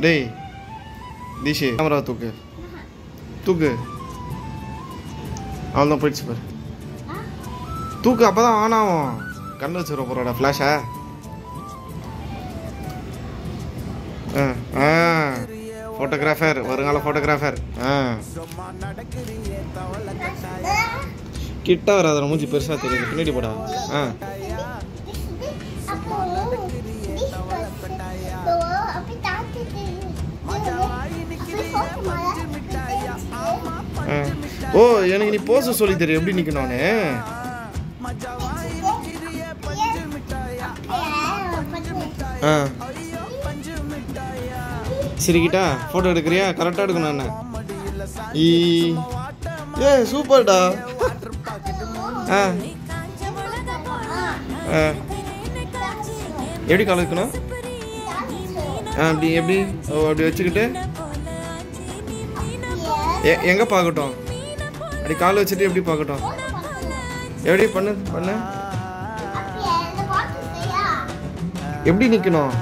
டேய் தீஷே கேமரா தூக்கு தூக்கு அவ்வளோதான் போயிடுச்சு பாரு தூக்கு அப்போ தான் ஆன் ஆகும் கண்ணு வச்சுருவ போகிறோட ஃப்ளாஷா ஃபோட்டோகிராஃபர் வருங்கால ஃபோட்டோகிராஃபர் கிட்ட வராத மூஞ்சி பெருசாக தெரியுது பின்னாடி போடா ஓ எனக்கு நீ போஸ் சொல்லி தெரியும் எப்படி நிற்கணும் சரிக்கிட்டா ஃபோட்டோ எடுக்கிறியா கரெக்டாக எடுக்கணும் என்ன ஏ சூப்பர்டா எப்படி கால் வைக்கணும் அப்படி எப்படி ஓ அப்படி வச்சுக்கிட்டு எங்கே பார்க்கட்டும் அப்படி கால் வச்சுட்டு எப்படி பார்க்கட்டும் எப்படி பண்ணு எப்படி நிற்கணும்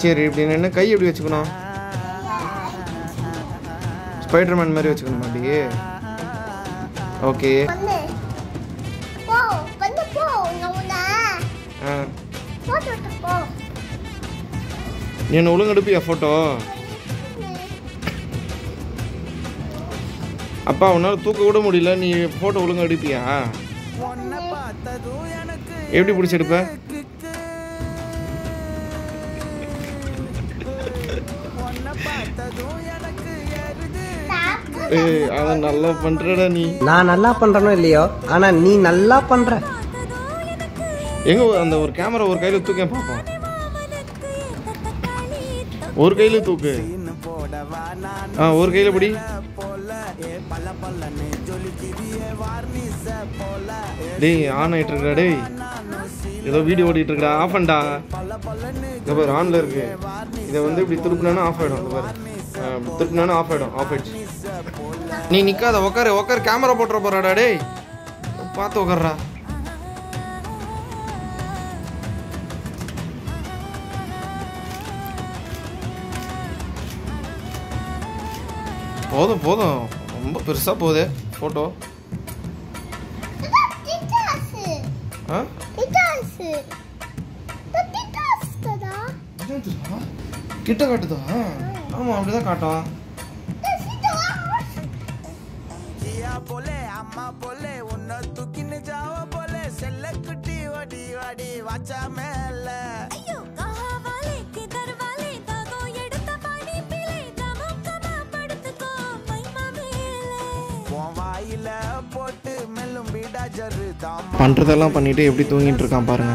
சரி இப்படி நின்று கை எப்படி வச்சுக்கணும் ஸ்பைடர்மேன் மாதிரி வச்சுக்கணும் அப்படியே ஓகே நீ என்ன ஒழுங்கு எடுப்பியா ஃபோட்டோ அப்பா உன்னால் தூக்க விட முடியல நீ ஃபோட்டோ ஒழுங்கு எடுப்பியா எப்படி பிடிச்சி எடுப்ப அதான் நல்லா பண்றடா நீ நான் நல்லா பண்றனோ இல்லையோ ஆனா நீ நல்லா பண்ற எங்க அந்த ஒரு கேமரா ஒரு கையில தூக்க பாப்போம் ஒரு கையில தூக்கு ஒரு கையில பிடி டேய் ஆன் ஆயிட்டு இருக்கா டேய் ஏதோ வீடியோ ஓடிட்டு இருக்கா ஆஃப் பண்ணடா இந்த பாரு ஆன்ல இருக்கு இதை வந்து இப்படி திருப்பினா ஆஃப் ஆயிடும் இந்த பாரு திருப்பினா ஆஃப் ஆயிடுச்சு நீ நிக்காத உக்காரு கேமரா போட்டுற போறாடா டேய் பார்த்து உக்காருடா போதும் ரொம்ப பெருசா போகுது போட்டோ கிட்ட காட்டுதா ஆமா அப்படிதான் காட்டும் பண்றதெல்லாம் பண்ணிட்டு எப்படி தூங்கிட்டு இருக்கான் பாருங்க.